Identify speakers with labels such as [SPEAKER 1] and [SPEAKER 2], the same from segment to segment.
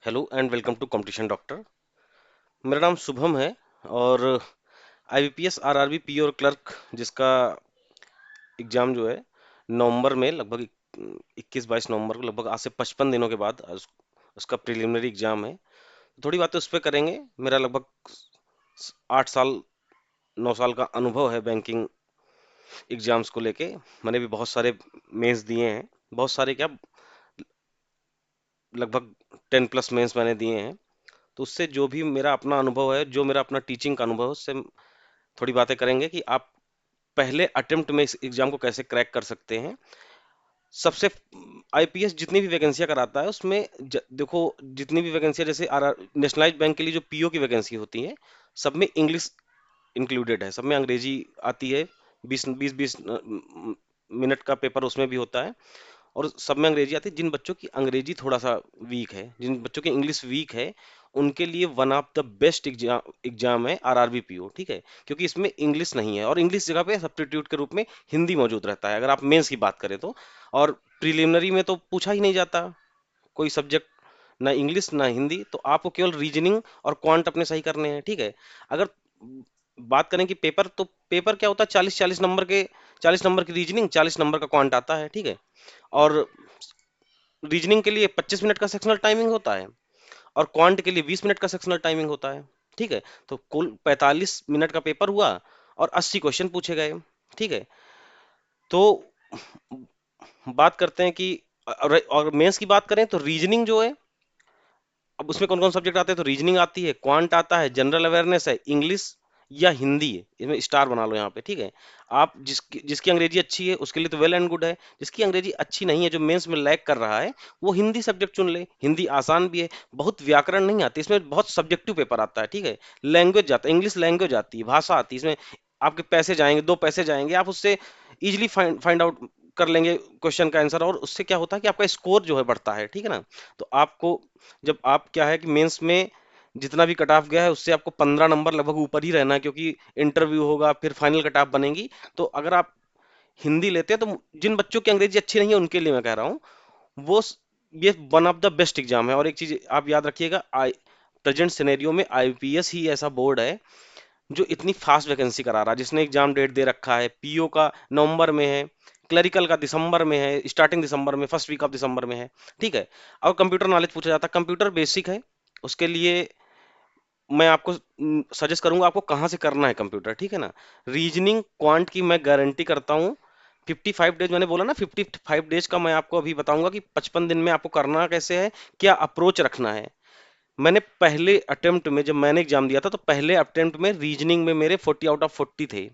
[SPEAKER 1] Hello and welcome to competition doctor. मेरा नाम शुभम है और आईबीपीएस आरआरबी पी और क्लर्क जिसका एग्जाम जो है नवंबर में लगभग 21-22 नवंबर को लगभग आज से 55 दिनों के बाद उसका प्रिलिमिनरी एग्जाम है। थोड़ी बातें उस पर करेंगे। मेरा लगभग 8 साल 9 साल का अनुभव है बैंकिंग एग्जाम्स को लेके। मैंने भी बहुत सारे मेंस दिए हैं, बहुत सारे क्या, लगभग 10+ मेंस मैंने दिए हैं। तो उससे जो भी मेरा अपना अनुभव है, जो मेरा अपना टीचिंग का अनुभव है, उससे थोड़ी बातें करेंगे कि आप पहले अटेम्प्ट में इस एग्जाम को कैसे क्रैक कर सकते हैं। सबसे आईपीएस जितनी भी वैकेंसियां कराता है उसमें देखो, जितनी भी वैकेंसियां जैसे आर नेशनलाइज्ड बैंक के लिए जो पीओ की वैकेंसी होती है, सब में इंग्लिश इंक्लूडेड है, सब में अंग्रेजी आती है। 20-20 मिनट का पेपर उसमें भी होता है और सब में अंग्रेजी आती है। जिन बच्चों की अंग्रेजी थोड़ा सा वीक है, जिन बच्चों की इंग्लिश वीक है, उनके लिए one of the best exam exam है आरआरबी पीओ। ठीक है, क्योंकि इसमें इंग्लिश नहीं है और इंग्लिश जगह पे सब्स्टिट्यूट के रूप में हिंदी मौजूद रहता है, अगर आप मेंस की बात करें तो। और प्रिलिमिनरी में तो पूछा ही नहीं जाता कोई सब्जेक्ट, ना इंग्लिश ना हिंदी, तो आपको केवल रीजनिंग और क्वांट अपने सही करने हैं। ठीक है, अगर बात करें कि पेपर, तो पेपर क्या होता है, 40-40 नंबर के, 40 नंबर की रीजनिंग, 40 नंबर का क्वांट आता है। ठीक है, और रीजनिंग के लिए 25 मिनट का सेक्शनल टाइमिंग होता है और क्वांट के लिए 20 मिनट का सेक्शनल टाइमिंग होता है। ठीक है, तो कुल 45 मिनट का पेपर हुआ और 80 क्वेश्चन पूछे गए। ठीक है, तो बात करते हैं कि और मेंस की बात करें तो रीजनिंग जो है, अब उसमें कौन कौन सब्जेक्ट आते हैं, तो रीजनिंग आती है, क्वांट आता है, जनरल अवेयरनेस है, इंग्लिश या हिंदी है, इसमें स्टार बना लो यहाँ पे। ठीक है, आप जिसकी जिसकी अंग्रेजी अच्छी है उसके लिए तो वेल एंड गुड है। जिसकी अंग्रेजी अच्छी नहीं है, जो मेंस में लैग कर रहा है, वो हिंदी सब्जेक्ट चुन ले। हिंदी आसान भी है, बहुत व्याकरण नहीं आती इसमें, बहुत सब्जेक्टिव पेपर आता है। ठीक है, लैंग्वेज जाता है, इंग्लिश लैंग्वेज आती है, भाषा आती है, इसमें आपके पैसे जाएंगे, 2 पैसे जाएंगे, आप उससे इजिली फाइंड फाइंड आउट कर लेंगे क्वेश्चन का आंसर, और उससे क्या होता है कि आपका स्कोर जो है बढ़ता है। ठीक है ना, तो आपको, जब आप क्या है कि मेंस में जितना भी कट ऑफ गया है उससे आपको 15 नंबर लगभग ऊपर ही रहना है, क्योंकि इंटरव्यू होगा फिर फाइनल कट ऑफ बनेगी। तो अगर आप हिंदी लेते हैं, तो जिन बच्चों की अंग्रेजी अच्छी नहीं है उनके लिए मैं कह रहा हूँ, वो ये one of the best exam है। और एक चीज आप याद रखिएगा, आई प्रेजेंट सिनेरियो में आईपीएस ही ऐसा बोर्ड है जो इतनी फास्ट वैकेंसी करा रहा है, जिसने एग्जाम डेट दे रखा है, पीओ का नवंबर में है, क्लरिकल का दिसंबर में है, स्टार्टिंग दिसंबर में, फर्स्ट वीक ऑफ दिसंबर में है। ठीक है, और कंप्यूटर नॉलेज पूछा जाता है, कंप्यूटर बेसिक है, उसके लिए मैं आपको सजेस्ट करूंगा आपको कहाँ से करना है कंप्यूटर। ठीक है ना, रीजनिंग क्वांट की मैं गारंटी करता हूँ। 55 डेज मैंने बोला ना, 55 डेज का मैं आपको अभी बताऊंगा कि 55 दिन में आपको करना कैसे है, क्या अप्रोच रखना है। मैंने पहले अटेम्प्ट में, जब मैंने एग्जाम दिया था, तो पहले अटेम्प्ट में रीजनिंग में मेरे 40 आउट ऑफ 40 थे।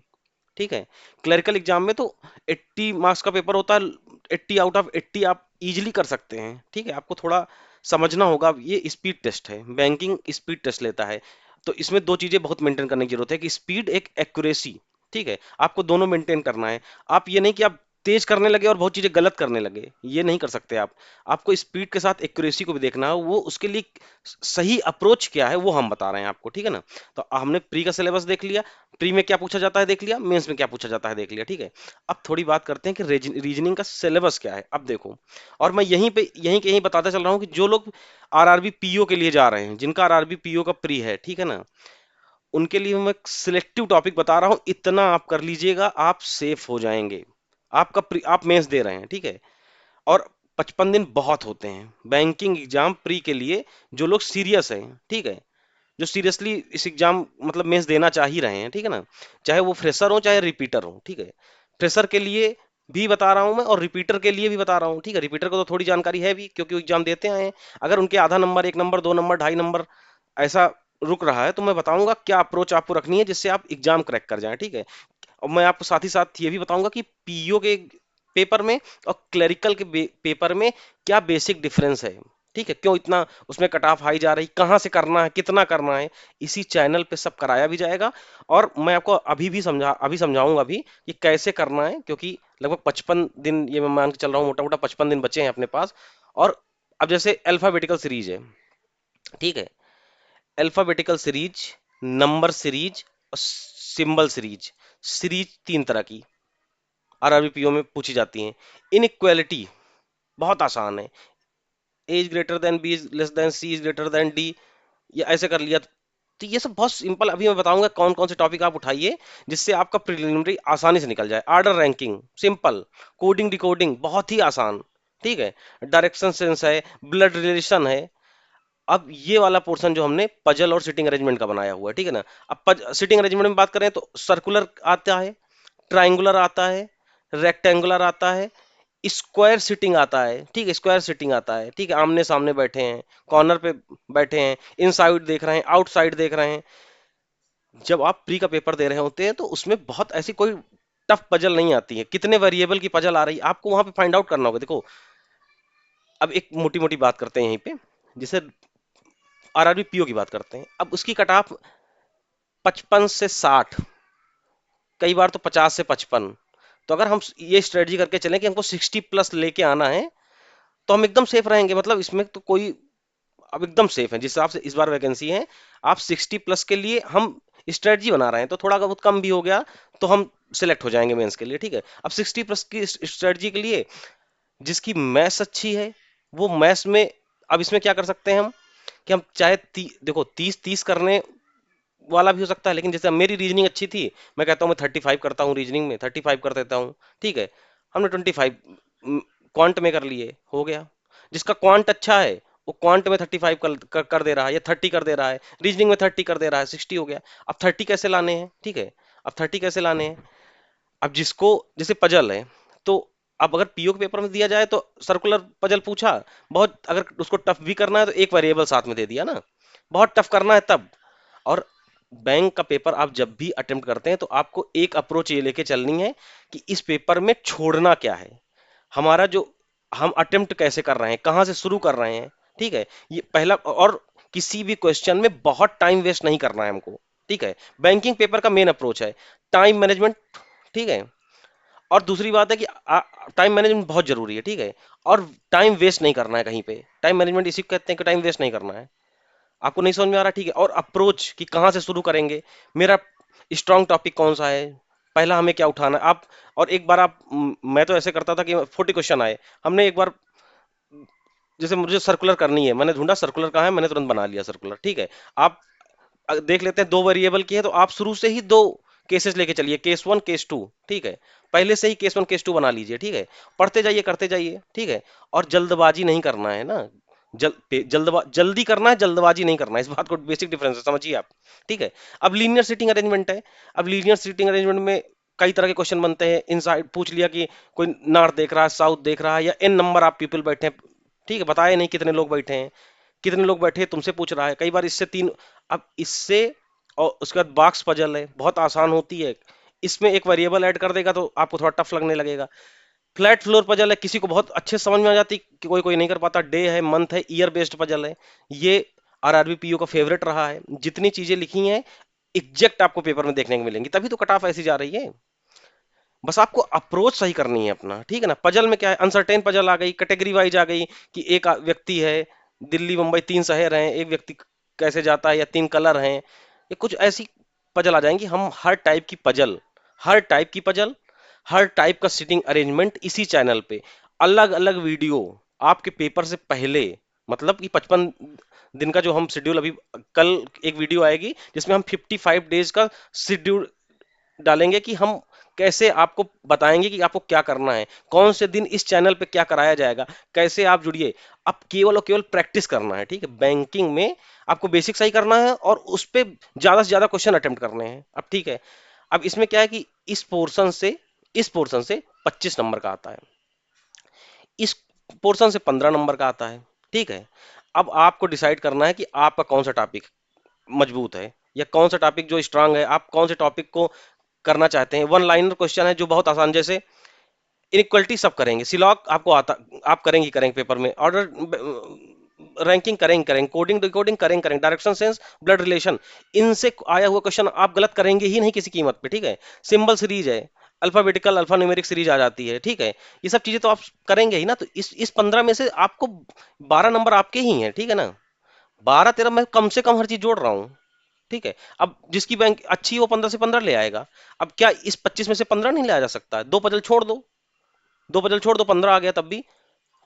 [SPEAKER 1] ठीक है, क्लरिकल एग्जाम में तो 80 मार्क्स का पेपर होता है, 80 आउट ऑफ 80 आप इजिली कर सकते हैं। ठीक है, आपको थोड़ा समझना होगा, ये स्पीड टेस्ट है, बैंकिंग स्पीड टेस्ट लेता है। तो इसमें दो चीजें बहुत मेंटेन करने की जरूरत है, कि स्पीड, एक एक्यूरेसी। ठीक है, आपको दोनों मेंटेन करना है। आप ये नहीं कि आप तेज करने लगे और बहुत चीजें गलत करने लगे, ये नहीं कर सकते आप। आपको स्पीड के साथ एक्यूरेसी को भी देखना है, वो उसके लिए सही अप्रोच क्या है वो हम बता रहे हैं आपको। ठीक है ना, तो हमने प्री का सिलेबस देख लिया, प्री में क्या पूछा जाता है देख लिया, मेंस में क्या पूछा जाता है देख लिया। ठीक है, अब थोड़ी बात करते हैं कि रीजनिंग का सिलेबस क्या है। अब देखो, और मैं यहीं पे यहीं के यहीं बताता चल रहा हूँ कि जो लोग आरआरबी पीओ के लिए जा रहे हैं, जिनका आरआरबी पीओ का प्री है, ठीक है ना, उनके लिए मैं सिलेक्टिव टॉपिक बता रहा हूँ, इतना आप कर लीजिएगा, आप सेफ हो जाएंगे। आपका आप मेंस दे रहे हैं, ठीक है, और 55 दिन बहुत होते हैं बैंकिंग एग्जाम प्री के लिए। जो लोग सीरियस हैं, ठीक है, जो सीरियसली इस एग्जाम मतलब मेंस देना चाह ही रहे हैं, ठीक है ना, चाहे वो फ्रेशर हो चाहे रिपीटर हो। ठीक है, फ्रेशर के लिए भी बता रहा हूं मैं और रिपीटर के लिए भी बता रहा हूं। ठीक है, रिपीटर को तो थोड़ी जानकारी है भी, क्योंकि वो एग्जाम देते आए हैं। अगर उनके आधा नंबर, 1 नंबर, 2 नंबर, 2.5 नंबर ऐसा रुक रहा है, तो मैं बताऊंगा क्या अप्रोच आपको रखनी है जिससे आप एग्जाम क्रैक कर जाएं। ठीक है, और मैं आपको साथ ही साथ ये भी बताऊंगा कि पीओ के पेपर में और क्लरिकल के पेपर में क्या बेसिक डिफरेंस है। ठीक है, क्यों इतना उसमें कट ऑफ हाई जा रही, कहाँ से करना है, कितना करना है, इसी चैनल पे सब कराया भी जाएगा। और मैं आपको अभी समझाऊंगा भी कि कैसे करना है, क्योंकि लगभग 55 दिन, ये मैं मान के चल रहा हूँ, मोटा मोटा 55 दिन बचे हैं अपने पास। और अब जैसे अल्फाबेटिकल सीरीज है, ठीक है, अल्फाबेटिकल सीरीज, नंबर सीरीज और सिंबल सीरीज, सीरीज 3 तरह की आरआरबी पीओ में पूछी जाती हैं। इनइक्वालिटी बहुत आसान है, A is greater than B is less than C is greater than D, या ऐसे कर लिया। तो ये सब बहुत सिंपल, अभी मैं बताऊंगा कौन कौन से टॉपिक आप उठाइए जिससे आपका प्रिलिमिनरी आसानी से निकल जाए। Order ranking simple, coding decoding बहुत ही आसान, ठीक है। डायरेक्शन सेंस है, ब्लड रिलेशन है। अब ये वाला पोर्शन जो हमने पजल और सिटिंग अरेंजमेंट का बनाया हुआ है, ठीक है ना। अब सिटिंग अरेंजमेंट में बात करें तो सर्कुलर आता है, ट्राइंगुलर आता है, रेक्टेंगुलर आता है, स्क्वायर सिटिंग आता है, ठीक है, स्क्वायर सिटिंग आता है, ठीक है, आमने सामने बैठे हैं, कॉर्नर पे बैठे हैं, इनसाइड देख रहे हैं, आउटसाइड देख रहे हैं। जब आप प्री का पेपर दे रहे होते हैं तो उसमें बहुत ऐसी कोई टफ पजल नहीं आती है, कितने वेरिएबल की पजल आ रही है आपको वहां पे फाइंड आउट करना होगा। देखो, अब एक मोटी मोटी बात करते हैं यहीं पे, जैसे आरआरबी पीओ की बात करते हैं। अब उसकी कट ऑफ 55 से 60, कई बार तो 50 से 55। तो अगर हम ये स्ट्रेटजी करके चलें कि हमको 60 प्लस लेके आना है, तो हम एकदम सेफ रहेंगे। मतलब इसमें तो कोई, अब एकदम सेफ है जिस हिसाब से इस बार वैकेंसी है। आप 60 प्लस के लिए हम स्ट्रेटजी बना रहे हैं, तो थोड़ा बहुत कम भी हो गया तो हम सिलेक्ट हो जाएंगे मेंस के लिए, ठीक है। अब 60 प्लस की स्ट्रेटजी के लिए जिसकी मैथ्स अच्छी है वो मैथ्स में, अब इसमें क्या कर सकते हैं हम कि हम चाहे देखो 30-30 करने वाला भी हो सकता है, लेकिन जैसे अब मेरी रीजनिंग अच्छी थी, मैं कहता हूँ मैं 35 करता हूँ रीजनिंग में, 35 कर देता हूँ, ठीक है। हमने 25 क्वांट में कर लिए, हो गया। जिसका क्वांट अच्छा है वो क्वांट में 35 कर दे रहा है, या 30 कर दे रहा है, रीजनिंग में 30 कर दे रहा है, 60 हो गया। अब 30 कैसे लाने हैं, ठीक है। अब 30 कैसे लाने हैं, अब जिसको जैसे पजल है, तो अब अगर पीओ के पेपर में दिया जाए तो सर्कुलर पजल पूछा, बहुत अगर उसको टफ भी करना है तो एक वेरिएबल साथ में दे दिया ना, बहुत टफ करना है तब। और बैंक का पेपर आप जब भी अटेम्प्ट करते हैं तो आपको एक अप्रोच ये लेके चलनी है कि इस पेपर में छोड़ना क्या है, हमारा जो हम अटेम्प्ट कैसे कर रहे हैं, कहाँ से शुरू कर रहे हैं, ठीक है। ये पहला। और किसी भी क्वेश्चन में बहुत टाइम वेस्ट नहीं करना है हमको, ठीक है। बैंकिंग पेपर का मेन अप्रोच है टाइम मैनेजमेंट, ठीक है। और दूसरी बात है कि टाइम मैनेजमेंट बहुत जरूरी है, ठीक है। और टाइम वेस्ट नहीं करना है कहीं पे, टाइम मैनेजमेंट इसी को कहते हैं कि टाइम वेस्ट नहीं करना है। आपको नहीं समझ में आ रहा, ठीक है। और अप्रोच कि कहाँ से शुरू करेंगे, मेरा स्ट्रॉन्ग टॉपिक कौन सा है, पहला हमें क्या उठाना है। आप, और एक बार आप मैं तो ऐसे करता था कि 40 क्वेश्चन आए, हमने एक बार जैसे मुझे सर्कुलर करनी है, मैंने ढूंढा सर्कुलर कहाँ है, मैंने तुरंत बना लिया सर्कुलर, ठीक है। आप देख लेते हैं 2 वेरिएबल की है तो आप शुरू से ही 2 केसेस लेके चलिए, केस 1 केस 2, ठीक है। पहले से ही केस 1 केस 2 बना लीजिए, ठीक है। पढ़ते जाइए करते जाइए, ठीक है। और जल्दबाजी नहीं करना है ना, जल्दी करना है, जल्दबाजी नहीं करना है, इस बात को बेसिक डिफरेंस है, समझिए आप, ठीक है। अब लीनियर सीटिंग अरेंजमेंट है। अब लीनियर सीटिंग अरेंजमेंट में कई तरह के क्वेश्चन बनते हैं। इनसाइड पूछ लिया कि कोई नॉर्थ देख रहा है, साउथ देख रहा है, या एन नंबर आप पीपल बैठे हैं, ठीक है, बताए नहीं कितने लोग बैठे हैं, कितने लोग बैठे हैं तुमसे पूछ रहा है, कई बार इससे तीन। अब इससे, और उसके बाद बॉक्स पजल है, बहुत आसान होती है। इसमें एक वेरिएबल ऐड कर देगा तो आपको थोड़ा टफ लगने लगेगा। फ्लैट फ्लोर पजल है, किसी को बहुत अच्छे से समझ में आ जाती कि कोई कोई नहीं कर पाता। डे है, मंथ है, ईयर बेस्ड पजल है। ये आरआरबी पीओ का फेवरेट रहा है। जितनी चीजें लिखी हैं एग्जैक्ट आपको पेपर में देखने को मिलेंगी, तभी तो कट ऑफ ऐसी जा रही है। बस आपको अप्रोच सही करनी है अपना, ठीक है ना। पजल में क्या है, अनसर्टेन पजल आ गई, कैटेगरी वाइज आ गई कि एक व्यक्ति है, दिल्ली मुंबई 3 शहर हैं, एक व्यक्ति कैसे जाता है, या 3 कलर हैं, ये कुछ ऐसी पजल आ जाएंगी। हम हर टाइप की पजल, हर टाइप की पजल, हर टाइप का सिटिंग अरेंजमेंट इसी चैनल पे, अलग अलग वीडियो आपके पेपर से पहले, मतलब कि 55 दिन का जो हम शेड्यूल, अभी कल एक वीडियो आएगी जिसमें हम 55 डेज का शेड्यूल डालेंगे कि हम कैसे आपको बताएंगे कि आपको क्या करना है, कौन से दिन इस चैनल पे क्या कराया जाएगा, कैसे आप जुड़िए। अब केवल और केवल प्रैक्टिस करना है, ठीक है। बैंकिंग में आपको बेसिक सही करना है और उस पे ज्यादा से ज्यादा क्वेश्चन अटेम्प्ट करने हैं, अब ठीक है। अब इसमें क्या है कि इस पोर्शन से 25 नंबर का आता है, इस पोर्शन से 15 नंबर का आता है, ठीक है। अब आपको डिसाइड करना है कि आपका कौन सा टॉपिक मजबूत है, या कौन सा टॉपिक जो स्ट्रांग है, आप कौन से टॉपिक को करना चाहते हैं। वन लाइनर क्वेश्चन है जो बहुत आसान, जैसे इनइक्वलिटी सब करेंगे, सिलॉग आपको आता, आप करेंगे करेंगे पेपर में, ऑर्डर रैंकिंग करेंगे करेंगे, कोडिंग डिकोडिंग करेंगे करेंगे, डायरेक्शन सेंस, ब्लड रिलेशन, इनसे आया हुआ क्वेश्चन आप गलत करेंगे ही नहीं किसी कीमत पे, ठीक है। सिंबल सीरीज है, अल्फाबेटिकल अल्फा न्यूमेरिक सीरीज आ जाती है, ठीक है। ये सब चीजें तो आप करेंगे ही ना, तो इस 15 में से आपको 12 नंबर आपके ही हैं, ठीक है ना। 12-13 मैं कम से कम हर चीज जोड़ रहा हूँ, ठीक है। अब जिसकी बैंक अच्छी है वो 15 से 15 ले आएगा। अब क्या इस 25 में से 15 नहीं लाया जा सकता है, 2 पजल छोड़ दो, 2 पजल छोड़ दो, 15 आ गया तब भी,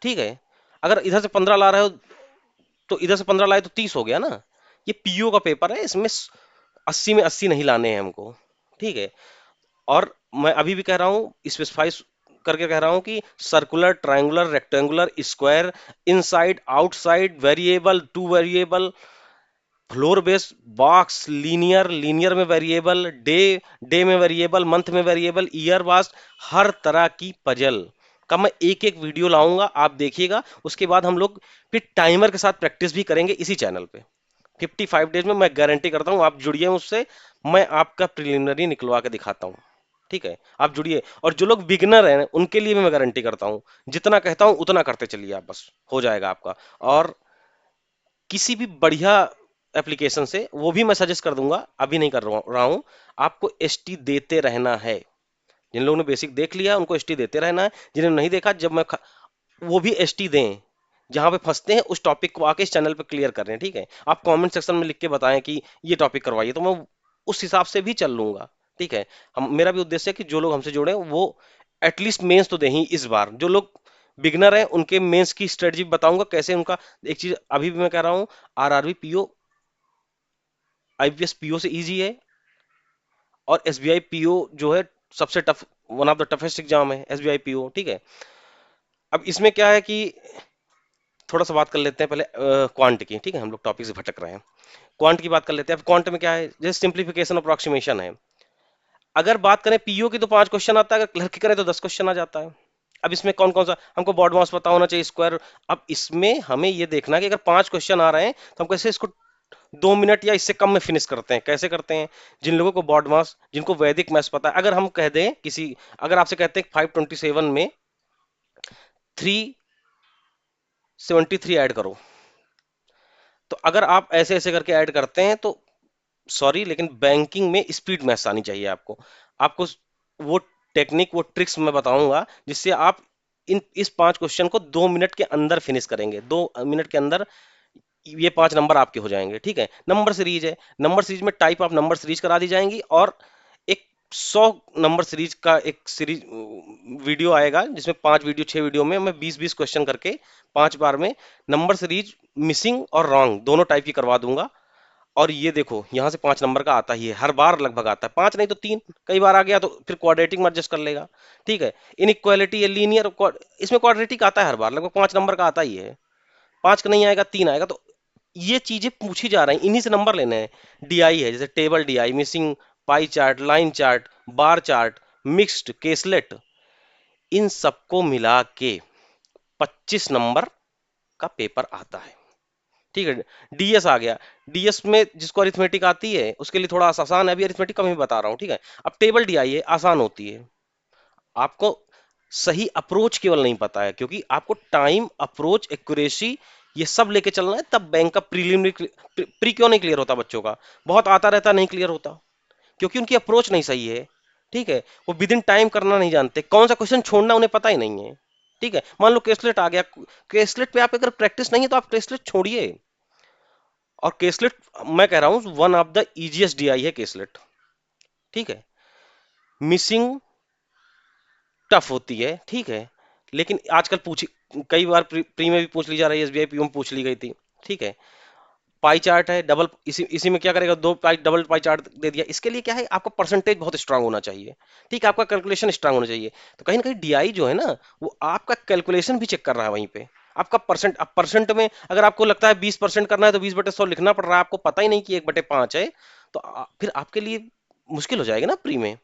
[SPEAKER 1] ठीक है। अगर इधर से 15 ला रहे हो तो इधर से 15 लाए तो 30 हो गया ना। ये पीओ का पेपर है, इसमें 80 में 80 नहीं लाने हैं हमको, ठीक है। और मैं अभी भी कह रहा हूँ, स्पेसिफाई करके कह रहा हूँ कि circular, triangular, rectangular, square, inside, outside, variable, two variable, floor base, box, linear, linear में वेरिएबल, डे, डे में वेरिएबल, मंथ में वेरिएबल, ईयर वास्ट, हर तरह की पजल का मैं एक एक वीडियो लाऊंगा, आप देखिएगा। उसके बाद हम लोग फिर टाइमर के साथ प्रैक्टिस भी करेंगे इसी चैनल पे। 55 डेज में मैं गारंटी करता हूँ, आप जुड़िए मुझसे, मैं आपका प्रिलिमिनरी निकलवा के दिखाता हूँ, ठीक है। आप जुड़िए, और जो लोग बिगनर हैं उनके लिए भी मैं गारंटी करता हूँ, जितना कहता हूँ उतना करते चलिए आप, बस हो जाएगा आपका। और किसी भी बढ़िया एप्लीकेशन से, वो भी मैं सजेस्ट कर दूंगा, अभी नहीं कर रहा हूं, आपको एसटी देते रहना है। जिन लोगों ने बेसिक देख लिया उनको एसटी देते रहना है, जिन्होंने नहीं देखा जब वो भी एसटी दें। जहां पे फंसते हैं उस टॉपिक को आके इस चैनल पे क्लियर कर रहे हैं, ठीक है। आप कमेंट सेक्शन में लिख के बताएं कि ये टॉपिक करवाइए, तो मैं उस हिसाब से भी चल लूंगा, ठीक है। हम, मेरा भी उद्देश्य है कि जो लोग हमसे जुड़े हैं वो एटलीस्ट मेंस तो दें ही इस बार। जो लोग बिगनर हैं उनके मेंस की स्ट्रेटजी बताऊंगा कैसे उनका। एक चीज अभी भी मैं कह रहा हूँ, आरआरबी पीओ, आईपीएस पीओ से इजी है, और एसबीआई पीओ जो है सबसे tough, one of the toughest exam है एसबीआई पीओ, ठीक है। अब इसमें क्या है कि थोड़ा सा बात कर लेते हैं पहले क्वांट की, ठीक है। हम लोग टॉपिक से भटक रहे हैं, क्वांट की बात कर लेते हैं। अब क्वांट में क्या है, जैसे सिंप्लीफिकेशन अप्रोक्सीमेशन है। अगर बात करें पीओ की तो 5 क्वेश्चन आता है, अगर क्लर्क की करें तो 10 क्वेश्चन आ जाता है। अब इसमें कौन कौन सा हमको बॉड मास पता होना चाहिए, स्क्वायर। अब इसमें हमें ये देखना है कि अगर 5 क्वेश्चन आ रहे हैं तो हम कैसे इसको 2 मिनट या इससे कम में फिनिश करते हैं, कैसे करते हैं। जिन लोगों को बॉड मास, जिनको वैदिक मैथ्स पता है, अगर हम कह दें किसी, अगर आपसे कहते हैं 527 में 373 ऐड करो, तो अगर आप ऐसे ऐसे करके ऐड करते हैं तो सॉरी, लेकिन बैंकिंग में स्पीड मैथ्स आनी चाहिए आपको। आपको वो टेक्निक, वो ट्रिक्स मैं बताऊंगा जिससे आप इस 5 क्वेश्चन को 2 मिनट के अंदर फिनिश करेंगे, 2 मिनट के अंदर ये 5 नंबर आपके हो जाएंगे, ठीक है। नंबर सीरीज है, नंबर सीरीज में टाइप ऑफ नंबर सीरीज करा दी जाएंगी, और एक 100 नंबर सीरीज का एक सीरीज वीडियो आएगा, जिसमें 5 वीडियो, 6 वीडियो में मैं 20-20 क्वेश्चन करके 5 बार में नंबर सीरीज मिसिंग और रॉन्ग दोनों टाइप की करवा दूंगा। और ये देखो यहाँ से 5 नंबर का आता ही है, हर बार लगभग आता है, 5 नहीं तो 3, कई बार आ गया तो फिर क्वाड्रेटिक में एडजस्ट कर लेगा, ठीक है। इनइक्वालिटी या लीनियर, इसमें क्वाड्रेटिक आता है हर बार, लगभग 5 नंबर का आता ही है। 5 का नहीं आएगा, 3 आएगा। तो ये चीजें पूछी जा रही हैं, इन्हीं से नंबर लेने हैं। डीआई है, जैसे table DI, missing, pie chart, line chart, bar chart, mixed, caselet, इन सबको मिला के 25 नंबर का पेपर आता है, ठीक है। डीएस आ गया, डीएस में जिसको अरिथमेटिक आती है उसके लिए थोड़ा आसान है, अभी अरिथमेटिक कम ही बता रहा हूँ, ठीक है। अब टेबल डीआई है, आसान होती है। आपको सही अप्रोच केवल नहीं पता है, क्योंकि आपको टाइम, अप्रोच, एक्यूरेसी, ये सब लेके चलना है, तब बैंक का प्रीलिमिनरी, प्री क्यों नहीं क्लियर होता बच्चों का, बहुत आता रहता नहीं क्लियर होता, क्योंकि उनकी अप्रोच नहीं सही है, ठीक है। वो विद इन टाइम करना नहीं जानते, कौन सा क्वेश्चन छोड़ना उन्हें पता ही नहीं है, ठीक है। मान लो केसलेट आ गया, केसलेट पे आप अगर प्रैक्टिस नहीं है तो आप केसलेट छोड़िए। और केसलेट, मैं कह रहा हूं one of the easiest DI है केसलेट, ठीक है। मिसिंग टफ होती है, ठीक है, लेकिन आजकल पूछी, कई बार प्री में भी पूछ ली जा रही है, एसबीआई पीओ में पूछ ली गई थी, ठीक है। पाई चार्ट है, डबल, इसी इसी में क्या करेगा, दो पाई, डबल पाई चार्ट दे दिया। इसके लिए क्या है, आपका परसेंटेज बहुत स्ट्रांग होना चाहिए, ठीक है, आपका कैलकुलेशन स्ट्रांग होना चाहिए। तो कहीं ना कहीं डीआई जो है ना, वो आपका कैलकुलेशन भी चेक कर रहा है वहीं पे। आपका परसेंट, अब परसेंट में अगर आपको लगता है 20% करना है तो 20/100 लिखना पड़ रहा है, आपको पता ही नहीं कि 1/5 है, तो फिर आपके लिए मुश्किल हो जाएगा ना प्री में।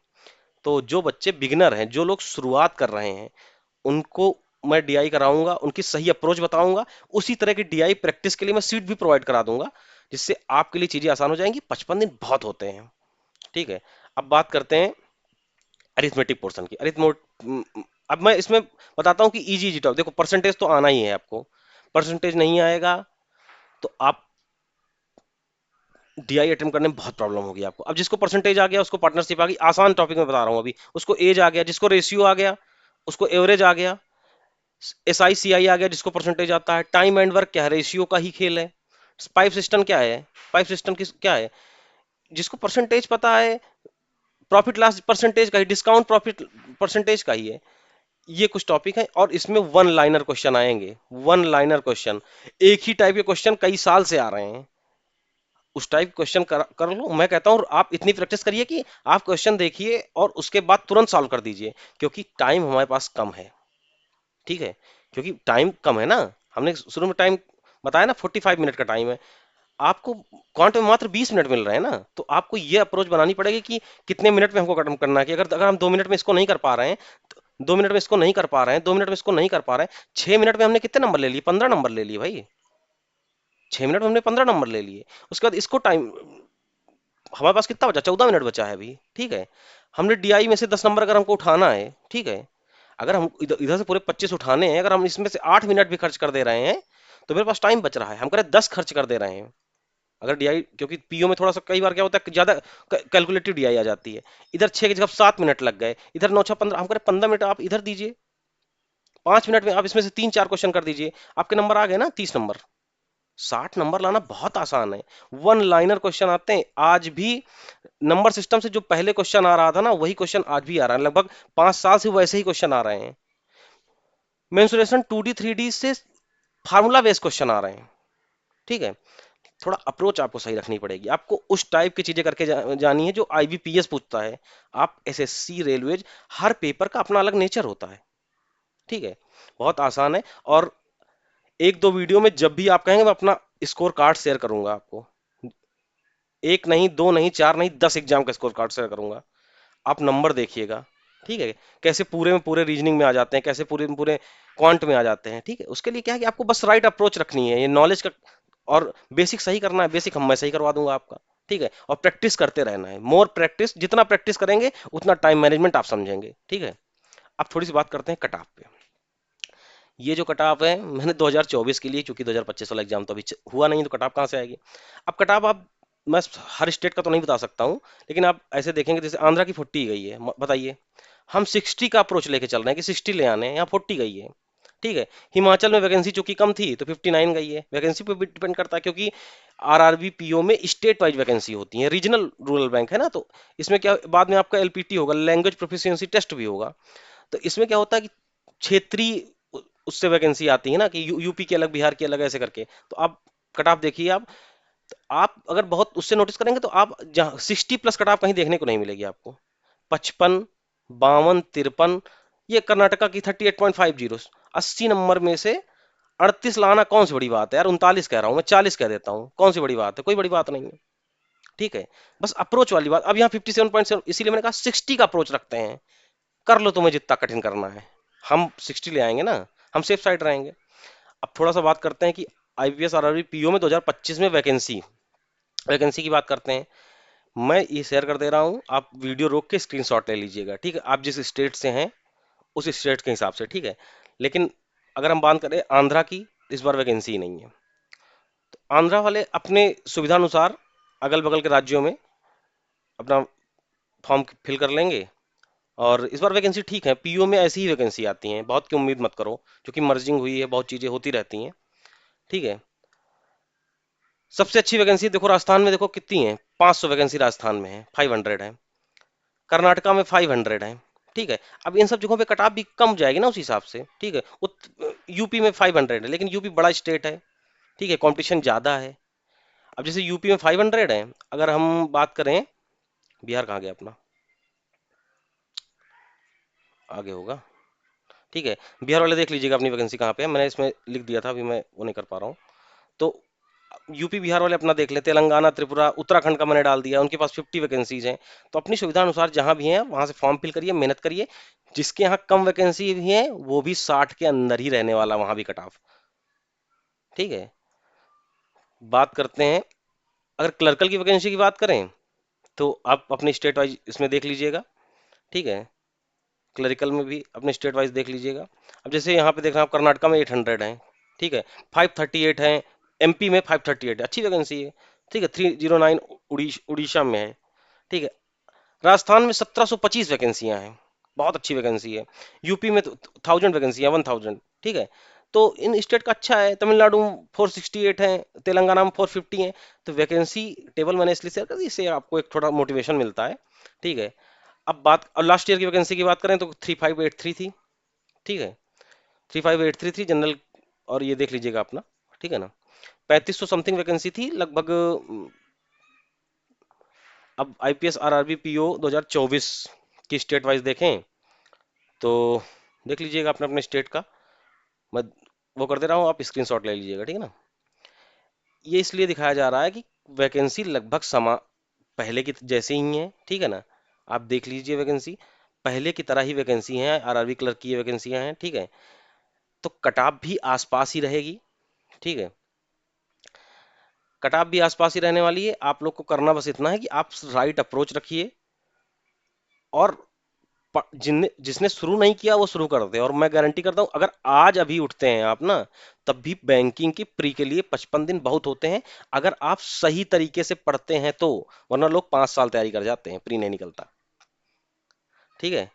[SPEAKER 1] तो जो बच्चे बिगिनर हैं, जो लोग शुरुआत कर रहे हैं, उनको मैं डीआई कराऊंगा, उनकी सही अप्रोच बताऊंगा। उसी तरह की डीआई प्रैक्टिस के लिए मैं सीट भी प्रोवाइड करा दूंगा, जिससे आपके लिए चीजें आसान हो जाएंगी। 55 दिन बहुत होते हैं, ठीक है। अब बात करते हैं अरिथमेटिक पोर्शन की। अब मैं इसमें बताता हूं कि इजी इजी टॉपिक, देखो परसेंटेज तो आना ही है आपको, परसेंटेज नहीं आएगा तो आप डीआई अटेम्प्ट करने में बहुत प्रॉब्लम होगी आपको। अब जिसको परसेंटेज आ गया उसको पार्टनरशिप आ गई, आसान टॉपिक में बता रहा हूं अभी, उसको एज आ गया, जिसको रेशियो आ गया उसको एवरेज आ गया, एस आई सी आई आ गया, जिसको परसेंटेज आता है। टाइम एंड वर्क क्या है, रेशियो का ही खेल है। पाइप सिस्टम क्या है, पाइप सिस्टम किस क्या है, जिसको परसेंटेज पता है, प्रॉफिट लॉस परसेंटेज का ही, डिस्काउंट प्रॉफिट परसेंटेज का ही है। ये कुछ टॉपिक है और इसमें वन लाइनर क्वेश्चन आएंगे, वन लाइनर क्वेश्चन। एक ही टाइप के क्वेश्चन कई साल से आ रहे हैं, उस टाइप क्वेश्चन कर लो। मैं कहता हूँ आप इतनी प्रैक्टिस करिए कि आप क्वेश्चन देखिए और उसके बाद तुरंत सॉल्व कर दीजिए, क्योंकि टाइम हमारे पास कम है। ठीक है, क्योंकि टाइम कम है ना, हमने शुरू में टाइम बताया ना 45 मिनट का टाइम है, आपको क्वांट में मात्र 20 मिनट मिल रहे हैं ना, तो आपको ये अप्रोच बनानी पड़ेगी कि कितने मिनट में हमको खत्म करना है। कि अगर अगर हम 2 मिनट में इसको नहीं कर पा रहे हैं, 2 मिनट में इसको नहीं कर पा रहे हैं, 2 मिनट में इसको नहीं कर पा रहे हैं, 6 मिनट में हमने कितने नंबर ले लिए? 15 नंबर ले लिए भाई। 6 मिनट में हमने 15 नंबर ले लिए। उसके बाद इसको टाइम, हमारे पास कितना बचा? 14 मिनट बचा है अभी। ठीक है, हमने डीआई में से 10 नंबर अगर हमको उठाना है, ठीक है, अगर हम इधर इधर से पूरे 25 उठाने हैं, अगर हम इसमें से 8 मिनट भी खर्च कर दे रहे हैं, तो मेरे पास टाइम बच रहा है। हम करें 10 खर्च कर दे रहे हैं, अगर डीआई, क्योंकि पीओ में थोड़ा सा कई बार क्या होता है ज्यादा कैलकुलेटिव डीआई आ जाती है। इधर 6 की जगह 7 मिनट लग गए, इधर 9 6 15, हम करें 15 मिनट आप इधर दीजिए, 5 मिनट में आप इसमें से 3 4 क्वेश्चन कर दीजिए, आपके नंबर आ गए ना 30 नंबर। 60 नंबर लाना बहुत आसान है। वन लाइनर क्वेश्चन आते हैं आज भी, नंबर सिस्टम से जो पहले क्वेश्चन आ रहा था ना, वही क्वेश्चन आज भी आ रहा है, लगभग 5 साल से वैसे ही क्वेश्चन आ रहे हैं। मेंसुरेशन 2D 3D से फार्मूला बेस्ड क्वेश्चन आ रहे हैं। ठीक है, थोड़ा अप्रोच आपको सही रखनी पड़ेगी, आपको उस टाइप की चीजें करके जानी है जो आईबीपीएस पूछता है। आप एसएससी रेलवे, हर पेपर का अपना अलग नेचर होता है। ठीक है, बहुत आसान है। और एक दो वीडियो में जब भी आप कहेंगे मैं अपना स्कोर कार्ड शेयर करूंगा आपको, एक नहीं, दो नहीं, चार नहीं, 10 एग्जाम का स्कोर कार्ड शेयर करूंगा। आप नंबर देखिएगा। ठीक है, कैसे पूरे में पूरे रीजनिंग में आ जाते हैं, कैसे पूरे में पूरे क्वांट में आ जाते हैं। ठीक है, उसके लिए क्या है कि आपको बस राइट अप्रोच रखनी है, ये नॉलेज का, और बेसिक सही करना है। बेसिक हम मैं सही करवा दूंगा आपका। ठीक है, और प्रैक्टिस करते रहना है, मोर प्रैक्टिस, जितना प्रैक्टिस करेंगे उतना टाइम मैनेजमेंट आप समझेंगे। ठीक है, अब थोड़ी सी बात करते हैं कट ऑफ पे। ये जो कट ऑफ है मैंने 2024 के लिए, चूंकि 2025 वाला एग्जाम तो अभी हुआ नहीं, तो कट ऑफ कहाँ से आएगी? अब कट ऑफ आप, मैं हर स्टेट का तो नहीं बता सकता हूँ, लेकिन आप ऐसे देखेंगे जैसे आंध्रा की 40 गई है, बताइए। हम 60 का अप्रोच लेके चल रहे हैं कि 60 ले आने हैं, यहाँ 40 गई है। ठीक है, हिमाचल में वैकेंसी चूंकि कम थी तो 59 गई है। वैकेंसी पे भी डिपेंड करता है, क्योंकि आरआरबी पीओ में स्टेट वाइज वैकेंसी होती है, रीजनल रूरल बैंक है ना, तो इसमें क्या बाद में आपका एलपीटी होगा, लैंग्वेज प्रोफिशिएंसी टेस्ट भी होगा। तो इसमें क्या होता है कि क्षेत्रीय उससे वैकेंसी आती है ना, कि यूपी की अलग, बिहार की अलग, ऐसे करके। तो आप कट ऑफ देखिए, आप अगर बहुत उससे नोटिस करेंगे तो आप जहाँ 60 प्लस कट ऑफ कहीं देखने को नहीं मिलेगी आपको। 55, 52, 53, ये कर्नाटका की 38.50, 80 नंबर में से 38 लाना कौन सी बड़ी बात है यार? 39 कह रहा हूं मैं, 40 कह देता हूँ, कौन सी बड़ी बात है? कोई बड़ी बात नहीं है। ठीक है, बस अप्रोच वाली बात। अब यहाँ 57.7, इसीलिए मैंने कहा 60 का अप्रोच रखते हैं, कर लो तुम्हें जितना कठिन करना है, हम 60 ले आएंगे ना, हम सेफ साइड रहेंगे। अब थोड़ा सा बात करते हैं कि आईपीएस आरआरबी पीओ में 2025 में वैकेंसी, वैकेंसी की बात करते हैं। मैं ये शेयर कर दे रहा हूँ, आप वीडियो रोक के स्क्रीनशॉट ले लीजिएगा। ठीक है, आप जिस स्टेट से हैं उस स्टेट के हिसाब से। ठीक है, लेकिन अगर हम बात करें आंध्रा की, इस बार वैकेंसी ही नहीं है। तो आंध्रा वाले अपने सुविधानुसार अगल बगल के राज्यों में अपना फॉर्म फिल कर लेंगे। और इस बार वैकेंसी ठीक है, पीओ में ऐसी ही वैकेंसी आती हैं, बहुत की उम्मीद मत करो, क्योंकि मर्जिंग हुई है, बहुत चीजें होती रहती हैं। ठीक है, सबसे अच्छी वैकेंसी देखो राजस्थान में, देखो कितनी है, 500 वैकेंसी राजस्थान में है, 500 है। कर्नाटका में 500 है। ठीक है, अब इन सब जगहों पे कट ऑफ भी कम जाएगी ना उस हिसाब से। ठीक है, यूपी में 500 है, लेकिन यूपी बड़ा स्टेट है। ठीक है, कंपटीशन ज्यादा है। अब जैसे यूपी में 500 है, अगर हम बात करें, बिहार कहाँ गया अपना? आगे होगा। ठीक है, बिहार वाले देख लीजिएगा अपनी वैकेंसी कहाँ पे है, मैंने इसमें लिख दिया था, अभी मैं वो नहीं कर पा रहा हूँ। तो यूपी बिहार वाले अपना देख लें, तेलंगाना, त्रिपुरा, उत्तराखंड का मैंने डाल दिया, उनके पास 50 वैकेंसीज हैं। तो अपनी सुविधा अनुसार जहां भी हैं वहां से फॉर्म फिल करिए, मेहनत करिए। जिसके यहाँ कम वैकेंसी भी है वो भी 60 के अंदर ही रहने वाला, वहां भी कट ऑफ। ठीक है, बात करते हैं, अगर क्लर्कल की वैकेंसी की बात करें तो आप अपने स्टेट वाइज इसमें देख लीजिएगा। ठीक है, क्लरिकल में भी अपने स्टेट वाइज देख लीजिएगा। अब जैसे यहाँ पे देख रहे हैं आप, कर्नाटका में 800 है। ठीक है, 538 है। एमपी में 538 अच्छी वैकेंसी है। ठीक है, 309 उड़ीसा में है। ठीक है, राजस्थान में 1725 वैकेंसियां हैं, बहुत अच्छी वैकेंसी है। यूपी में तो 1000 वैकेंसी है, 1000। ठीक है, तो इन स्टेट का अच्छा है। तमिलनाडु में 468 है, तेलंगाना में 450 है। तो वैकेंसी टेबल मैंने इसलिए शेयर कर दी, इससे आपको एक थोड़ा मोटिवेशन मिलता है। ठीक है, अब बात, और लास्ट ईयर की वैकेंसी की बात करें तो 3583 थी। ठीक है, 35833 जनरल, और ये देख लीजिएगा अपना, ठीक है ना। 3500 समथिंग वैकेंसी थी लगभग। अब आईपीएस आरआरबी पीओ 2024 की स्टेट वाइज देखें तो देख लीजिएगा अपने अपने स्टेट का। मैं वो कर दे रहा हूँ, आप स्क्रीनशॉट ले लीजिएगा, ठीक है ना। ये इसलिए दिखाया जा रहा है कि वैकेंसी लगभग समा पहले की जैसे ही है, ठीक है ना। आप देख लीजिए वैकेंसी पहले की तरह ही वैकेंसी है, आरआरबी क्लर्क की वैकेंसियां हैं, ठीक है। तो कटाप भी आसपास ही रहेगी, ठीक है। कटाप भी आसपास ही रहने वाली है। आप लोग को करना बस इतना है कि आप राइट अप्रोच रखिए, और जिनने जिसने शुरू नहीं किया वो शुरू कर दे। और मैं गारंटी करता हूं अगर आज अभी उठते हैं आप ना, तब भी बैंकिंग की प्री के लिए 55 दिन बहुत होते हैं, अगर आप सही तरीके से पढ़ते हैं तो। वरना लोग 5 साल तैयारी कर जाते हैं, प्री नहीं निकलता, ठीक है।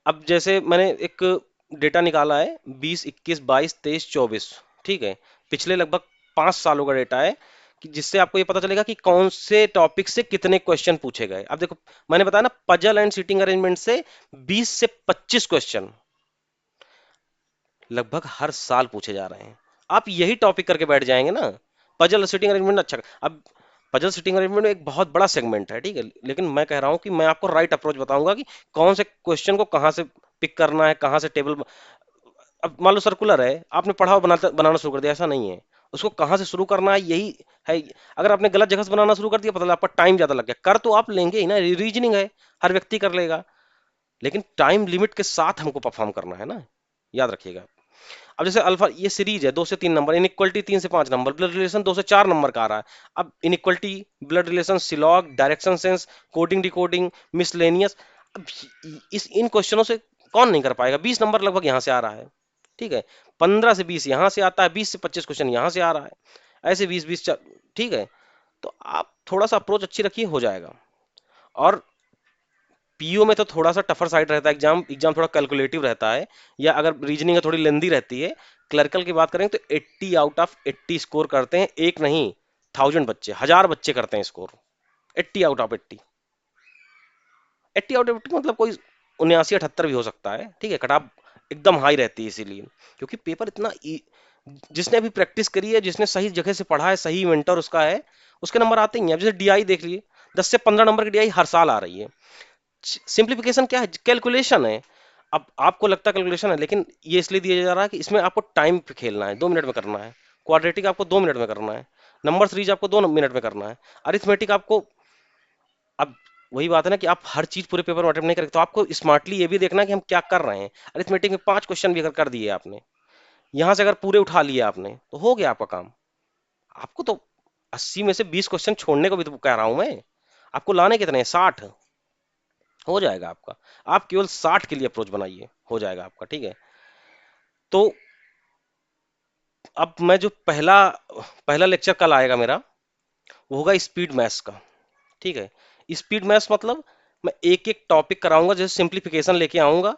[SPEAKER 1] अब जैसे मैंने एक डेटा निकाला है, 20, 21, 22, 23, 24, ठीक है। पिछले लगभग 5 सालों का डेटा है, कि जिससे आपको ये पता चलेगा कि कौन से टॉपिक से कितने क्वेश्चन पूछे गए। अब देखो, मैंने बताया ना, पजल एंड सीटिंग अरेंजमेंट से 20 से 25 क्वेश्चन लगभग हर साल पूछे जा रहे हैं। आप यही टॉपिक करके बैठ जाएंगे ना, पजल सिटिंग अरेंजमेंट अच्छा। अब पजल सिटिंग अरेंजमेंट एक बहुत बड़ा सेगमेंट है, ठीक है, लेकिन मैं कह रहा हूं कि मैं आपको राइट अप्रोच बताऊंगा कि कौन से क्वेश्चन को कहां से पिक करना है, कहां से टेबल। अब मान लो सर्कुलर है, आपने पढ़ा और बनाना शुरू कर दिया, ऐसा नहीं है। उसको कहां से शुरू करना है, यही है। अगर आपने गलत जगह से बनाना शुरू कर दिया, पता लगा आपका टाइम ज्यादा लग गया। कर तो आप लेंगे ही ना, रीजनिंग है, हर व्यक्ति कर लेगा, लेकिन टाइम लिमिट के साथ हमको परफॉर्म करना है ना, याद रखिएगा। अब जैसे अल्फा, ये सीरीज है 2 से 3 नंबर, इनइक्वलिटी 3 से 5 नंबर, ब्लड रिलेशन 2 से 4 नंबर का आ रहा है। अब inequality, blood relation, syllogism, direction sense, coding decoding, miscellaneous. अब इस इन क्वेश्चनों से कौन नहीं कर पाएगा। 20 नंबर लगभग यहाँ से आ रहा है, ठीक है। 15 से 20 यहाँ से आता है, 20 से 25 क्वेश्चन यहाँ से आ रहा है, ऐसे 20 20, ठीक है। तो आप थोड़ा सा अप्रोच अच्छी रखिए, हो जाएगा। और पीओ में तो थोड़ा सा टफर साइड रहता है, एग्जाम एग्जाम थोड़ा कैलकुलेटिव रहता है, या अगर रीजनिंग है थोड़ी लेंदी रहती है। क्लर्कल की बात करें तो 80 आउट ऑफ 80 स्कोर करते हैं, एक नहीं, 1000 बच्चे, 1000 बच्चे करते हैं score, 80 out of 80। 80 out of 80 मतलब कोई 79 78 भी हो सकता है, ठीक है। कट ऑफ एकदम हाई रहती है, इसीलिए क्योंकि पेपर इतना जिसने अभी प्रैक्टिस करी है, जिसने सही जगह से पढ़ा है, सही मेंटर उसका है, उसके नंबर आते ही हैं। अब जैसे डीआई देख लिए, 10 से 15 नंबर की डीआई हर साल आ रही है। सिंप्लीफिकेशन क्या है, कैलकुलेशन है। अब आपको लगता है कैलकुलेशन है, लेकिन ये इसलिए दिया जा रहा है कि इसमें आपको टाइम पे खेलना है, 2 मिनट में करना है। क्वाड्रेटिक आपको 2 मिनट में करना है। नंबर सीरीज आपको 2 मिनट में करना है। अरिथमेटिक आपको, अब वही बात है ना कि आप हर चीज पूरे पेपर में अटेम्प्ट नहीं करेंगे, तो आपको स्मार्टली ये भी देखना है कि हम क्या कर रहे हैं। अरिथमेटिक में 5 क्वेश्चन भी अगर कर दिए आपने, यहां से अगर पूरे उठा लिए आपने, तो हो गया आपका काम। आपको तो 80 में से 20 क्वेश्चन छोड़ने को भी तो कह रहा हूं मैं। आपको लाने कितने हैं, 60, हो जाएगा आपका। आप केवल 60 के लिए अप्रोच बनाइए, हो जाएगा आपका, ठीक है। तो अब मैं जो पहला पहला लेक्चर कल आएगा मेरा, वो होगा स्पीड मैथ्स का, ठीक है। स्पीड मैथ्स मतलब मैं एक एक टॉपिक कराऊंगा, जैसे सिंप्लीफिकेशन लेके आऊंगा,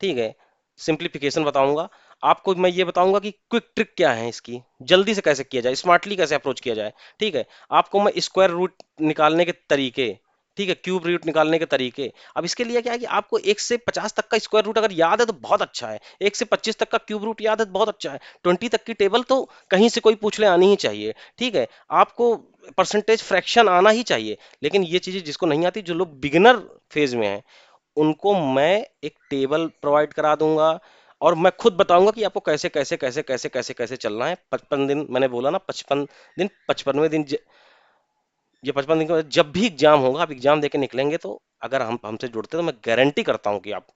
[SPEAKER 1] ठीक है। सिंप्लीफिकेशन बताऊंगा आपको, मैं ये बताऊंगा कि क्विक ट्रिक क्या है इसकी, जल्दी से कैसे किया जाए, स्मार्टली कैसे अप्रोच किया जाए, ठीक है। आपको मैं स्क्वायर रूट निकालने के तरीके, ठीक है, क्यूब रूट निकालने के तरीके। अब इसके लिए क्या है कि आपको 1 से 50 तक का स्क्वायर रूट अगर याद है तो बहुत अच्छा है, 1 से 25 तक का क्यूब रूट याद है तो बहुत अच्छा है, 20 तक की टेबल तो कहीं से कोई पूछ ले आनी ही चाहिए, ठीक है। आपको परसेंटेज फ्रैक्शन आना ही चाहिए। लेकिन ये चीजें जिसको नहीं आती, जो लोग बिगिनर फेज में हैं, उनको मैं एक टेबल प्रोवाइड करा दूंगा, और मैं खुद बताऊंगा कि आपको कैसे कैसे कैसे कैसे कैसे कैसे चलना है। 55 दिन मैंने बोला ना, 55 दिन, 55वें दिन ये 55 दिन के बाद जब भी एग्जाम होगा, आप एग्जाम देके निकलेंगे, तो अगर हम हमसे जुड़ते हैं तो मैं गारंटी करता हूं कि आप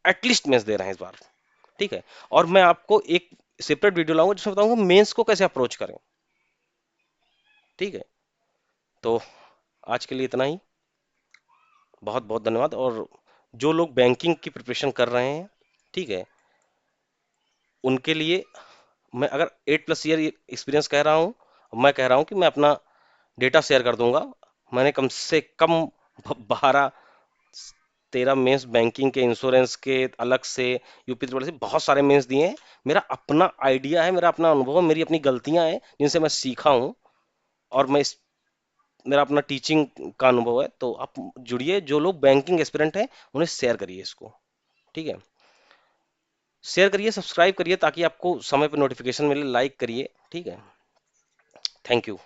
[SPEAKER 1] एटलीस्ट मेंस दे रहे हैं इस बार, ठीक है। और मैं आपको एक सेपरेट वीडियो लाऊंगा जिसमें बताऊंगा मेंस को कैसे अप्रोच करें, ठीक है। तो आज के लिए इतना ही, बहुत बहुत धन्यवाद। और जो लोग बैंकिंग की प्रिपरेशन कर रहे हैं, ठीक है, उनके लिए मैं अगर 8+ ईयर एक्सपीरियंस कह रहा हूँ, मैं कह रहा हूँ कि मैं अपना डेटा शेयर कर दूंगा। मैंने कम से कम 12 13 मेंस बैंकिंग के, इंश्योरेंस के अलग से, यूपी ट्रिपल से बहुत सारे मेंस दिए हैं। मेरा अपना आइडिया है, मेरा अपना अनुभव है, मेरी अपनी गलतियां हैं जिनसे मैं सीखा हूँ, और मैं इस मेरा अपना टीचिंग का अनुभव है। तो आप जुड़िए, जो लोग बैंकिंग एस्पिरेंट हैं उन्हें शेयर करिए इसको, ठीक है। शेयर करिए, सब्सक्राइब करिए ताकि आपको समय पे नोटिफिकेशन मिले, लाइक करिए, ठीक है। Thank you.